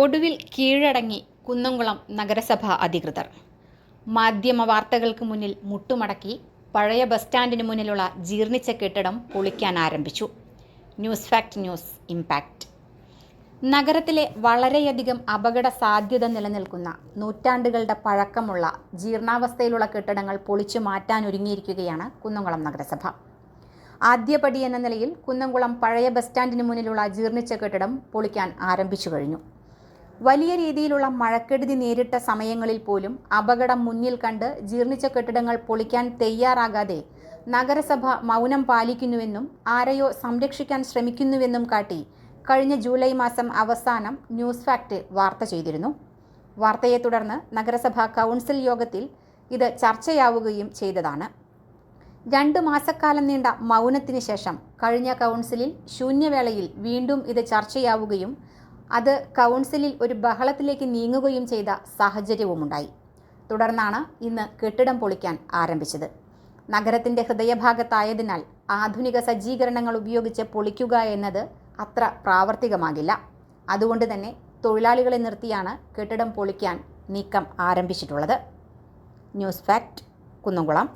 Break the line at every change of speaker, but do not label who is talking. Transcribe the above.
ഒടുവിൽ കീഴടങ്ങി കുന്നംകുളം നഗരസഭാ അധികൃതർ. മാധ്യമ വാർത്തകൾക്ക് മുന്നിൽ മുട്ടുമടക്കി പഴയ ബസ് സ്റ്റാൻഡിന് മുന്നിലുള്ള ജീർണിച്ച കെട്ടിടം പൊളിക്കാൻ ആരംഭിച്ചു. News fact news impact. നഗരത്തിലെ വളരെയധികം അപകട സാധ്യത നിലനിൽക്കുന്ന നൂറ്റാണ്ടുകളുടെ പഴക്കമുള്ള ജീർണാവസ്ഥയിലുള്ള കെട്ടിടങ്ങൾ പൊളിച്ചു മാറ്റാനൊരുങ്ങിയിരിക്കുകയാണ് കുന്നംകുളം നഗരസഭ. ആദ്യപടി എന്ന നിലയിൽ കുന്നംകുളം പഴയ ബസ് സ്റ്റാൻഡിന് മുന്നിലുള്ള ജീർണിച്ച കെട്ടിടം പൊളിക്കാൻ ആരംഭിച്ചു കഴിഞ്ഞു. വലിയ രീതിയിലുള്ള മഴക്കെടുതി നേരിട്ട സമയങ്ങളിൽ പോലും അപകടം മുന്നിൽ കണ്ട് ജീർണിച്ച കെട്ടിടങ്ങൾ പൊളിക്കാൻ തയ്യാറാകാതെ നഗരസഭ മൗനം പാലിക്കുന്നുവെന്നും ആരെയോ സംരക്ഷിക്കാൻ ശ്രമിക്കുന്നുവെന്നും കാട്ടി കഴിഞ്ഞ ജൂലൈ മാസം അവസാനം ന്യൂസ് ഫാക്ട് വാർത്ത ചെയ്തിരുന്നു. വാർത്തയെ തുടർന്ന് നഗരസഭ കൗൺസിൽ യോഗത്തിൽ ഇത് ചർച്ചയാവുകയും ചെയ്തതാണ്. 2 മാസക്കാലം നീണ്ട മൗനത്തിന് ശേഷം കഴിഞ്ഞ കൗൺസിലിൽ ശൂന്യവേളയിൽ വീണ്ടും ഇത് ചർച്ചയാവുകയും അത് കൗൺസിലിൽ ഒരു ബഹളത്തിലേക്ക് നീങ്ങുകയും ചെയ്ത സാഹചര്യവുമുണ്ടായി. തുടർന്നാണ് ഇന്ന് കെട്ടിടം പൊളിക്കാൻ ആരംഭിച്ചത്. നഗരത്തിൻ്റെ ഹൃദയഭാഗത്തായതിനാൽ ആധുനിക സജ്ജീകരണങ്ങൾ ഉപയോഗിച്ച് പൊളിക്കുക എന്നത് അത്ര പ്രാവർത്തികമാകില്ല. അതുകൊണ്ട് തന്നെ തൊഴിലാളികളെ നിർത്തിയാണ് കെട്ടിടം പൊളിക്കാൻ നീക്കം ആരംഭിച്ചിട്ടുള്ളത്. News fact, Kunnamkulam.